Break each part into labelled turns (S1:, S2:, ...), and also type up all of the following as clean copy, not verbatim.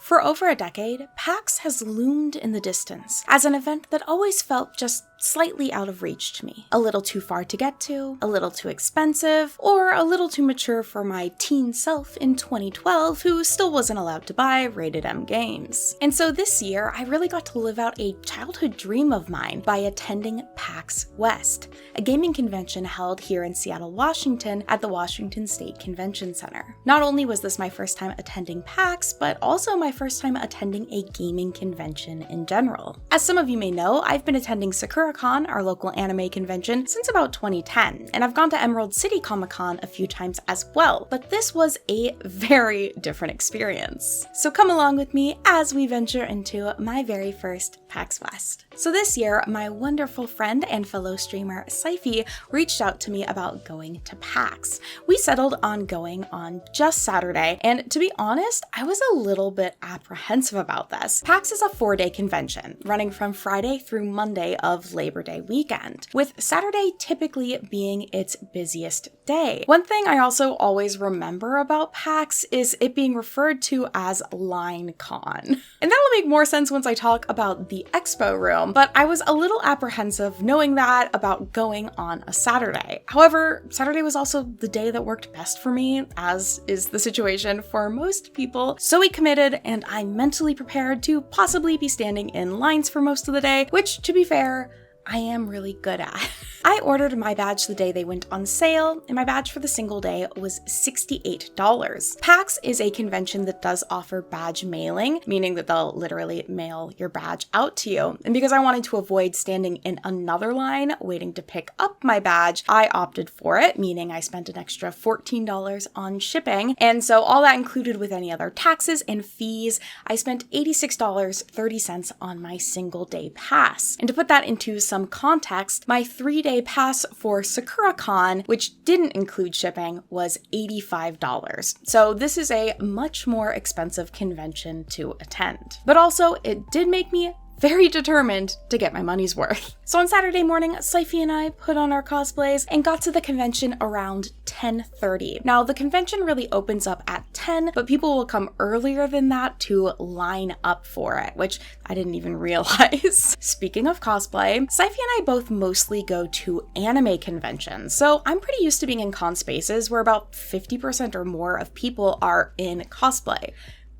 S1: For over a decade, PAX has loomed in the distance as an event that always felt just slightly out of reach to me. A little too far to get to, a little too expensive, or a little too mature for my teen self in 2012 who still wasn't allowed to buy rated M games. And so this year, I really got to live out a childhood dream of mine by attending PAX West, a gaming convention held here in Seattle, Washington at the Washington State Convention Center. Not only was this my first time attending PAX, but also my first time attending a gaming convention in general. As some of you may know, I've been attending SakuraCon, our local anime convention, since about 2010, and I've gone to Emerald City Comic-Con a few times as well, but this was a very different experience. So come along with me as we venture into my very first PAX West. So this year, my wonderful friend and fellow streamer Syfy reached out to me about going to PAX. We settled on going on just Saturday, and to be honest, I was a little bit apprehensive about this. PAX is a 4-day convention, running from Friday through Monday of Labor Day weekend, with Saturday typically being its busiest day. One thing I also always remember about PAX is it being referred to as LineCon. And that'll make more sense once I talk about the expo room, but I was a little apprehensive knowing that about going on a Saturday. However, Saturday was also the day that worked best for me, as is the situation for most people, so we committed and I'm mentally prepared to possibly be standing in lines for most of the day, which, to be fair, I am really good at. I ordered my badge the day they went on sale, and my badge for the single day was $68. PAX is a convention that does offer badge mailing, meaning that they'll literally mail your badge out to you. And because I wanted to avoid standing in another line waiting to pick up my badge, I opted for it, meaning I spent an extra $14 on shipping. And so all that included with any other taxes and fees, I spent $86.30 on my single day pass. And to put that into some context, my 3-day pass for SakuraCon, which didn't include shipping, was $85. So this is a much more expensive convention to attend. But also, it did make me very determined to get my money's worth. So on Saturday morning, Syfy and I put on our cosplays and got to the convention around 10:30. Now, the convention really opens up at 10, but people will come earlier than that to line up for it, which I didn't even realize. Speaking of cosplay, Syfy and I both mostly go to anime conventions, so I'm pretty used to being in con spaces where about 50% or more of people are in cosplay.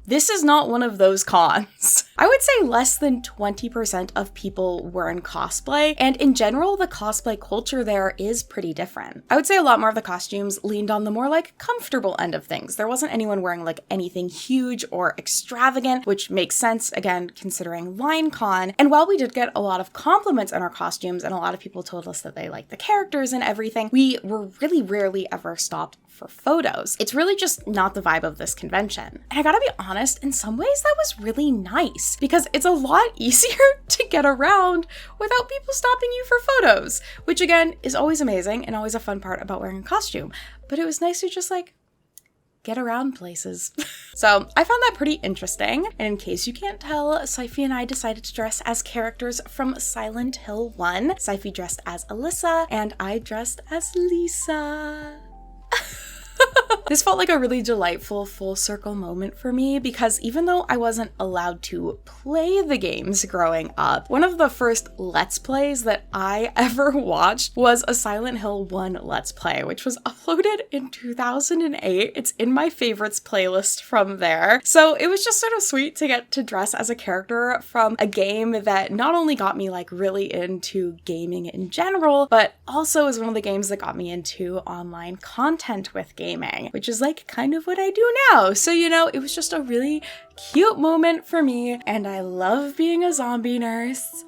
S1: This is not one of those cons. I would say less than 20% of people were in cosplay, and in general, the cosplay culture there is pretty different. I would say a lot more of the costumes leaned on the more like comfortable end of things. There wasn't anyone wearing like anything huge or extravagant, which makes sense, again, considering LineCon. And while we did get a lot of compliments on our costumes, and a lot of people told us that they liked the characters and everything, we were really rarely ever stopped for photos. It's really just not the vibe of this convention. And I gotta be honest, in some ways that was really nice because it's a lot easier to get around without people stopping you for photos, which again is always amazing and always a fun part about wearing a costume. But it was nice to just like get around places. So I found that pretty interesting. And in case you can't tell, Syfy and I decided to dress as characters from Silent Hill 1. Syfy dressed as Alyssa and I dressed as Lisa. This felt like a really delightful full circle moment for me because even though I wasn't allowed to play the games growing up, one of the first Let's Plays that I ever watched was a Silent Hill 1 Let's Play, which was uploaded in 2008. It's in my favorites playlist from there. So it was just sort of sweet to get to dress as a character from a game that not only got me like really into gaming in general, but also is one of the games that got me into online content with gaming, which is like kind of what I do now. So, you know, it was just a really cute moment for me, and I love being a zombie nurse.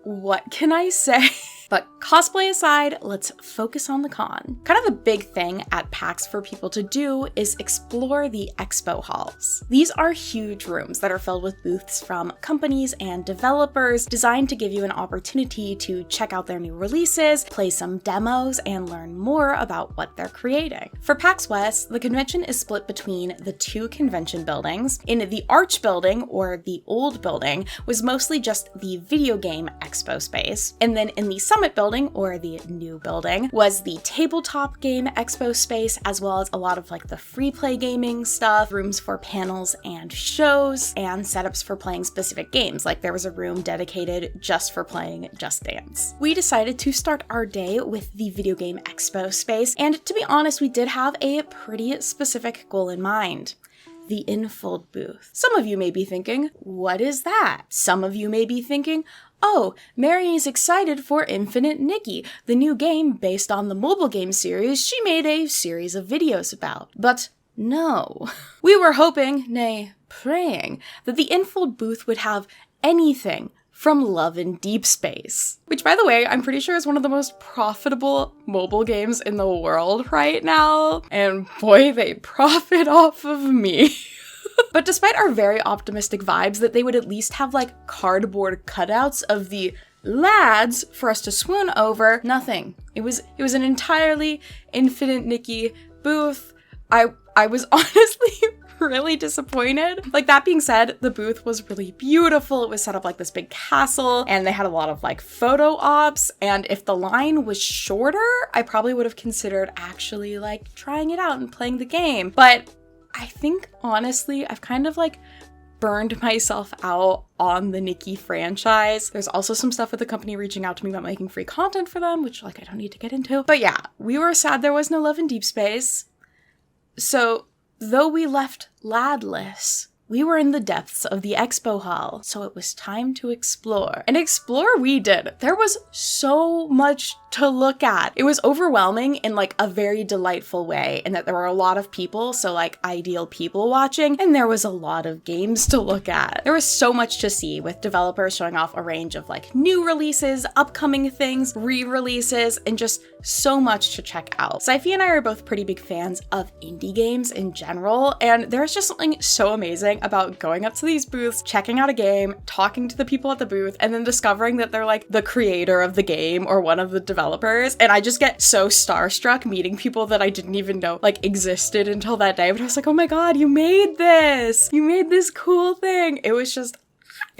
S1: What can I say? But cosplay aside, let's focus on the con. Kind of a big thing at PAX for people to do is explore the Expo Halls. These are huge rooms that are filled with booths from companies and developers designed to give you an opportunity to check out their new releases, play some demos, and learn more about what they're creating. For PAX West, the convention is split between the 2 convention buildings. In the Arch building, or the old building, was mostly just the video game expo space, and then in the Summit Summit building, or the new building, was the tabletop game expo space, as well as a lot of like the free play gaming stuff, rooms for panels and shows, and setups for playing specific games. Like there was a room dedicated just for playing Just Dance. We decided to start our day with the video game expo space, and to be honest, we did have a pretty specific goal in mind. The Infold booth. Some of you may be thinking, what is that? Some of you may be thinking, oh, Mary is excited for Infinite Nikki, the new game based on the mobile game series she made a series of videos about. But no. We were hoping, nay, praying, that the Infold booth would have anything from Love in Deep Space. Which, by the way, I'm pretty sure is one of the most profitable mobile games in the world right now. And boy, they profit off of me. But despite our very optimistic vibes that they would at least have like cardboard cutouts of the lads for us to swoon over, nothing. It was an entirely Infinite Nikki booth. I was honestly really disappointed. Like, that being said, the booth was really beautiful. It was set up like this big castle, and they had a lot of like photo ops, and if the line was shorter, I probably would have considered actually like trying it out and playing the game. But I think honestly, I've kind of like burned myself out on the Nikki franchise. There's also some stuff with the company reaching out to me about making free content for them, which like I don't need to get into. But yeah, we were sad there was no Love in Deep Space. So though we left ladless, we were in the depths of the Expo Hall, so it was time to explore. And explore we did. There was so much to look at. It was overwhelming in like a very delightful way, in that there were a lot of people, so like ideal people watching, and there was a lot of games to look at. There was so much to see, with developers showing off a range of like new releases, upcoming things, re-releases, and just so much to check out. Saifi and I are both pretty big fans of indie games in general, and there's just something so amazing about going up to these booths, checking out a game, talking to the people at the booth, and then discovering that they're like the creator of the game or one of the developers. And I just get so starstruck meeting people that I didn't even know like existed until that day. But I was like, oh my god, you made this! You made this cool thing! It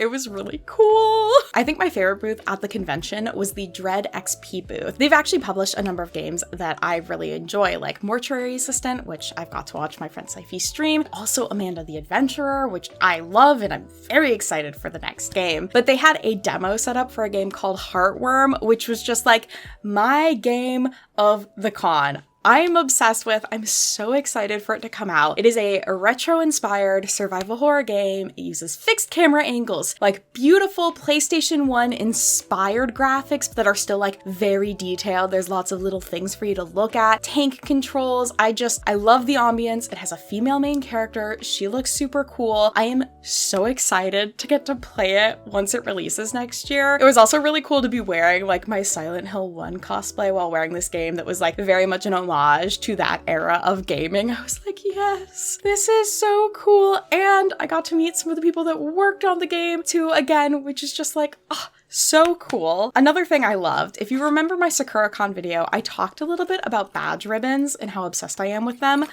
S1: was really cool. I think my favorite booth at the convention was the Dread XP booth. They've actually published a number of games that I really enjoy, like Mortuary Assistant, which I've got to watch my friend Saifi stream, also Amanda the Adventurer, which I love, and I'm very excited for the next game. But they had a demo set up for a game called Heartworm, which was just like my game of the con. I'm obsessed with. I'm so excited for it to come out. It is a retro-inspired survival horror game. It uses fixed camera angles, like beautiful PlayStation 1 inspired graphics that are still like very detailed. There's lots of little things for you to look at. Tank controls. I love the ambience. It has a female main character. She looks super cool. I am so excited to get to play it once it releases next year. It was also really cool to be wearing like my Silent Hill 1 cosplay while wearing this game that was like very much an homage to that era of gaming. I was like, yes, this is so cool. And I got to meet some of the people that worked on the game too, again, which is just like, oh, so cool. Another thing I loved, if you remember my SakuraCon video, I talked a little bit about badge ribbons and how obsessed I am with them.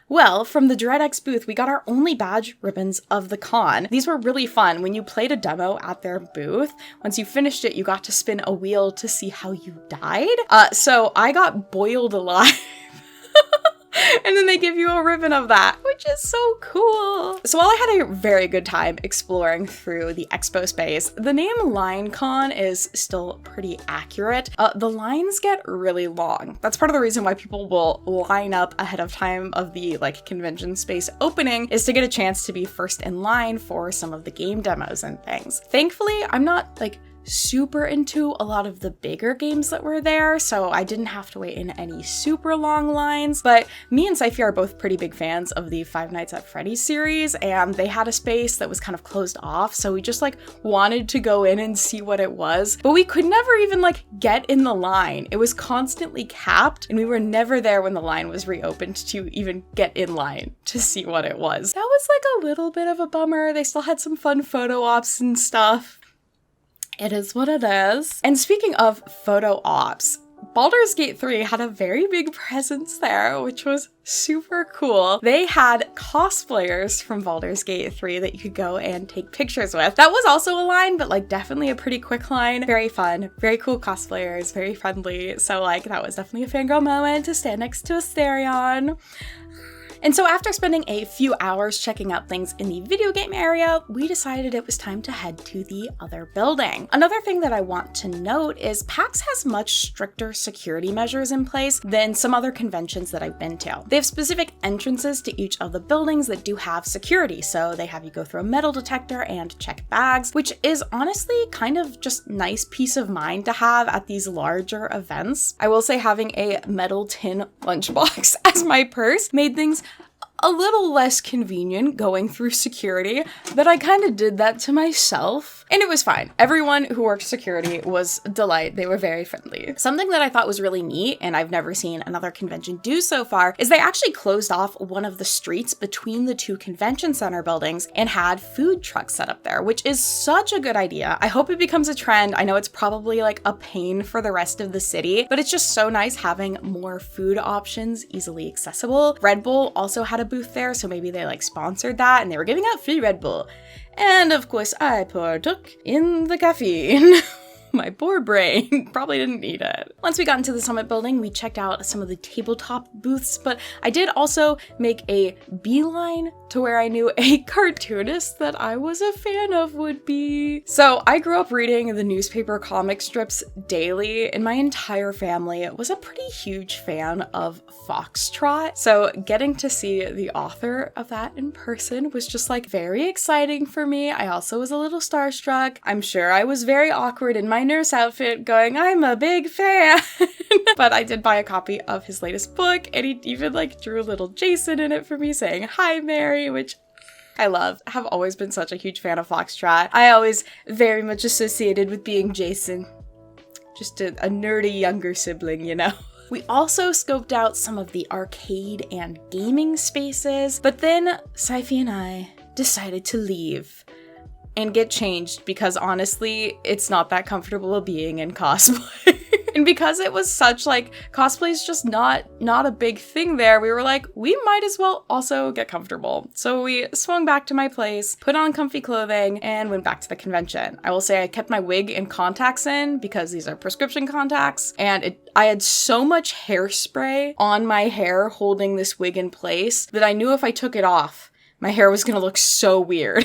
S1: Well, from the DreadX booth, we got our only badge ribbons of the con. These were really fun. When you played a demo at their booth, once you finished it, you got to spin a wheel to see how you died. So I got boiled alive. And then they give you a ribbon of that, which is so cool. So while I had a very good time exploring through the expo space, the name LineCon is still pretty accurate. The lines get really long. That's part of the reason why people will line up ahead of time of the like convention space opening, is to get a chance to be first in line for some of the game demos and things. Thankfully, I'm not like super into a lot of the bigger games that were there, so I didn't have to wait in any super long lines, but me and Saifi are both pretty big fans of the Five Nights at Freddy's series, and they had a space that was kind of closed off, so we just like wanted to go in and see what it was, but we could never even like get in the line. It was constantly capped, and we were never there when the line was reopened to even get in line to see what it was. That was like a little bit of a bummer. They still had some fun photo ops and stuff. It is what it is. And speaking of photo ops, Baldur's Gate 3 had a very big presence there, which was super cool. They had cosplayers from Baldur's Gate 3 that you could go and take pictures with. That was also a line, but like definitely a pretty quick line. Very fun, very cool cosplayers, very friendly. So like that was definitely a fangirl moment to stand next to Asterion. And so after spending a few hours checking out things in the video game area, we decided it was time to head to the other building. Another thing that I want to note is PAX has much stricter security measures in place than some other conventions that I've been to. They have specific entrances to each of the buildings that do have security, so they have you go through a metal detector and check bags, which is honestly kind of just nice peace of mind to have at these larger events. I will say having a metal tin lunchbox as my purse made things a little less convenient going through security, but I kind of did that to myself, and it was fine. Everyone who worked security was a delight. They were very friendly. Something that I thought was really neat, and I've never seen another convention do so far, is they actually closed off one of the streets between the two convention center buildings and had food trucks set up there, which is such a good idea. I hope it becomes a trend. I know it's probably like a pain for the rest of the city, but it's just so nice having more food options easily accessible. Red Bull also had a booth there, so maybe they like sponsored that and they were giving out free Red Bull. And of course I partook in the caffeine. My poor brain probably didn't need it. Once we got into the Summit building, we checked out some of the tabletop booths, but I did also make a beeline to where I knew a cartoonist that I was a fan of would be. So I grew up reading the newspaper comic strips daily, and my entire family was a pretty huge fan of Foxtrot. So getting to see the author of that in person was just like very exciting for me. I also was a little starstruck. I'm sure I was very awkward in my nurse outfit going, I'm a big fan. But I did buy a copy of his latest book, and he even like drew a little Jason in it for me saying, "Hi, Mary," which I love. I have always been such a huge fan of Foxtrot. I always very much associated with being Jason. Just a nerdy younger sibling, you know? We also scoped out some of the arcade and gaming spaces, but then Saifi and I decided to leave and get changed because honestly, it's not that comfortable being in cosplay. And because it was such like, cosplay's just not a big thing there, we were like, we might as well also get comfortable. So we swung back to my place, put on comfy clothing, and went back to the convention. I will say I kept my wig and contacts in because these are prescription contacts, and I had so much hairspray on my hair holding this wig in place that I knew if I took it off, my hair was gonna look so weird.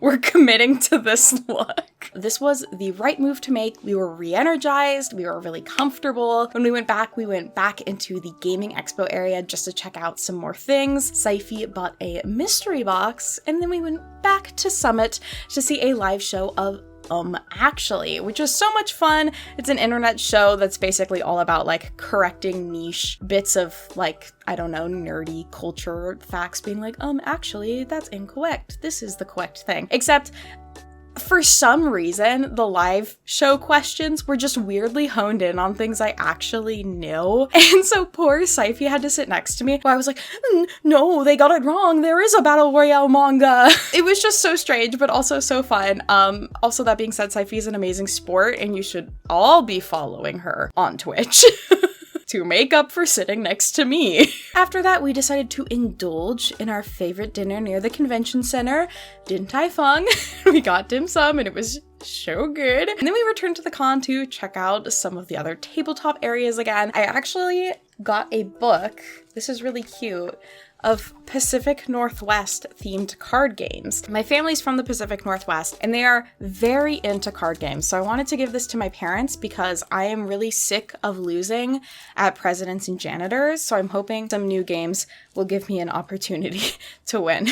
S1: We're committing to this look. This was the right move to make. We were re-energized. We were really comfortable. When we went back into the gaming expo area just to check out some more things. Saifi bought a mystery box, and then we went back to Summit to see a live show of Actually, which was so much fun. It's an internet show that's basically all about like correcting niche bits of like, I don't know, nerdy culture facts being like, actually, that's incorrect. This is the correct thing. Except for some reason, the live show questions were just weirdly honed in on things I actually knew. And so poor Saifi had to sit next to me while I was like, no, they got it wrong. There is a Battle Royale manga. It was just so strange, but also so fun. Also, that being said, Saifi is an amazing sport, and you should all be following her on Twitch. To make up for sitting next to me. After that, we decided to indulge in our favorite dinner near the convention center, Din Tai Fung. We got dim sum and it was so good. And then we returned to the con to check out some of the other tabletop areas again. I actually got a book, this is really cute, of Pacific Northwest themed card games. My family's from the Pacific Northwest and they are very into card games. So I wanted to give this to my parents because I am really sick of losing at Presidents and Janitors. So I'm hoping some new games will give me an opportunity to win.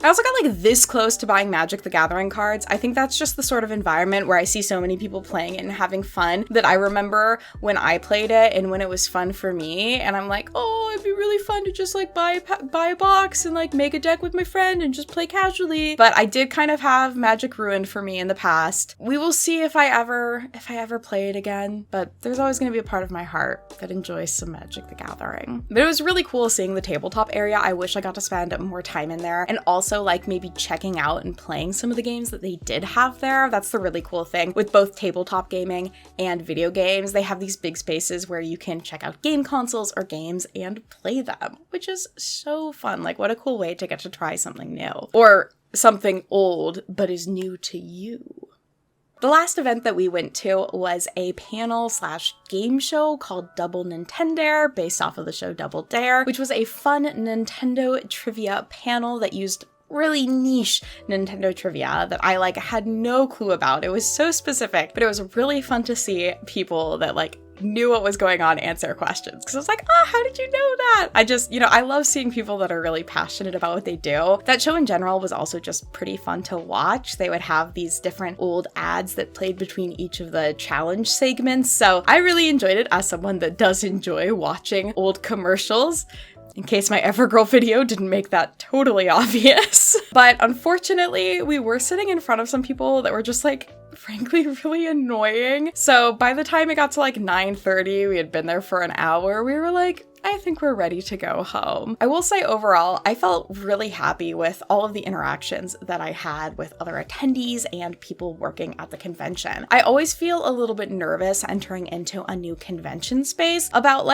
S1: I also got like this close to buying Magic the Gathering cards. I think that's just the sort of environment where I see so many people playing it and having fun that I remember when I played it and when it was fun for me. And I'm like, oh, it'd be really fun to just like buy a box and like make a deck with my friend and just play casually. But I did kind of have Magic ruined for me in the past. We will see if I ever play it again, but there's always going to be a part of my heart that enjoys some Magic the Gathering. But it was really cool seeing the tabletop area. I wish I got to spend more time in there. And also also like maybe checking out and playing some of the games that they did have there. That's the really cool thing with both tabletop gaming and video games. They have these big spaces where you can check out game consoles or games and play them, which is so fun. Like, what a cool way to get to try something new or something old but is new to you. The last event that we went to was a panel/game show called Double Nintendare, based off of the show Double Dare, which was a fun Nintendo trivia panel that used really niche Nintendo trivia that I had no clue about. It was so specific, but it was really fun to see people that knew what was going on answer questions, because I was like, oh, how did you know that? I just, I love seeing people that are really passionate about what they do. That show in general was also just pretty fun to watch. They would have these different old ads that played between each of the challenge segments, so I really enjoyed it as someone that does enjoy watching old commercials. In case my Evergirl video didn't make that totally obvious. But unfortunately, we were sitting in front of some people that were just frankly really annoying. So by the time it got to 9:30, we had been there for an hour, we were I think we're ready to go home. I will say overall, I felt really happy with all of the interactions that I had with other attendees and people working at the convention. I always feel a little bit nervous entering into a new convention space about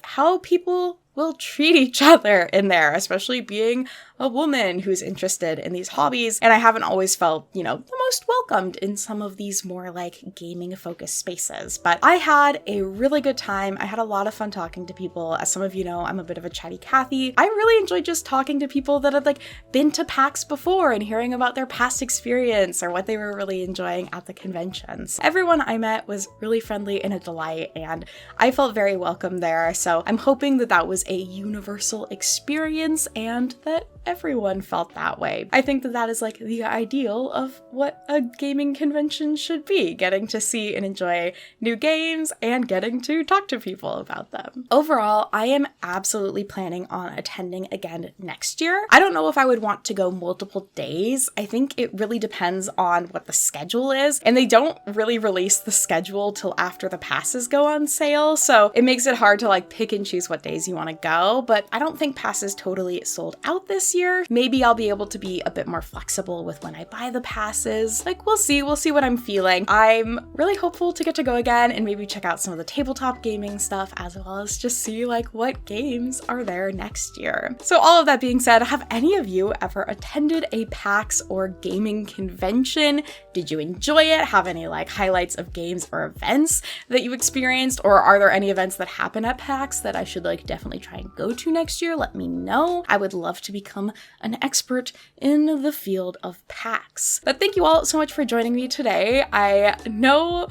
S1: how people will treat each other in there, especially being a woman who's interested in these hobbies. And I haven't always felt, the most welcomed in some of these more gaming focused spaces. But I had a really good time. I had a lot of fun talking to people. As some of you know, I'm a bit of a chatty Cathy. I really enjoyed just talking to people that had been to PAX before and hearing about their past experience or what they were really enjoying at the conventions. Everyone I met was really friendly and a delight, and I felt very welcome there. So I'm hoping that that was a universal experience and that everyone felt that way. I think that that is the ideal of what a gaming convention should be, getting to see and enjoy new games and getting to talk to people about them. Overall, I am absolutely planning on attending again next year. I don't know if I would want to go multiple days. I think it really depends on what the schedule is, and they don't really release the schedule till after the passes go on sale, so it makes it hard to pick and choose what days you want to go, but I don't think passes totally sold out this year. Maybe I'll be able to be a bit more flexible with when I buy the passes. We'll see what I'm feeling. I'm really hopeful to get to go again and maybe check out some of the tabletop gaming stuff, as well as just see what games are there next year. So all of that being said, have any of you ever attended a PAX or gaming convention? Did you enjoy it? Have any highlights of games or events that you experienced? Or are there any events that happen at PAX that I should definitely try and go to next year? Let me know. I would love to become an expert in the field of PAX. But thank you all so much for joining me today. I know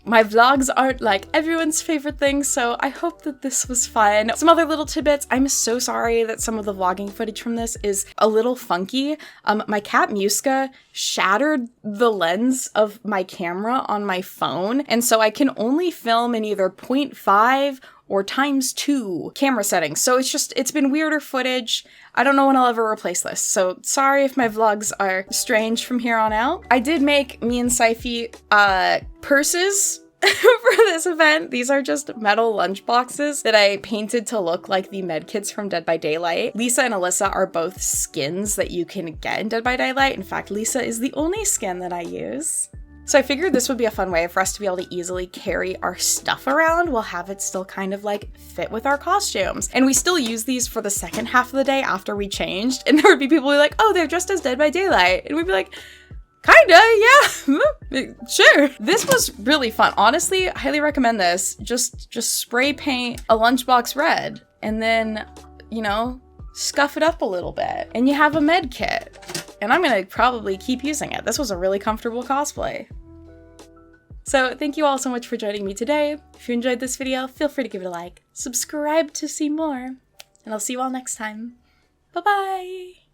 S1: my vlogs aren't everyone's favorite thing, so I hope that this was fun. Some other little tidbits. I'm so sorry that some of the vlogging footage from this is a little funky. My cat Muska shattered the lens of my camera on my phone, and so I can only film in either 0.5 or ×2 camera settings. So it's been weirder footage. I don't know when I'll ever replace this. So sorry if my vlogs are strange from here on out. I did make me and Syfy purses for this event. These are just metal lunch boxes that I painted to look like the med kits from Dead by Daylight. Lisa and Alyssa are both skins that you can get in Dead by Daylight. In fact, Lisa is the only skin that I use. So I figured this would be a fun way for us to be able to easily carry our stuff around while have it still kind of fit with our costumes. And we still use these for the second half of the day after we changed. And there would be people who are oh, they're dressed as Dead by Daylight. And we'd be kinda, yeah, sure. This was really fun. Honestly, I highly recommend this. Just spray paint a lunchbox red and then, scuff it up a little bit. And you have a med kit. And I'm gonna probably keep using it. This was a really comfortable cosplay. So thank you all so much for joining me today. If you enjoyed this video, feel free to give it a like, subscribe to see more, and I'll see you all next time. Bye-bye!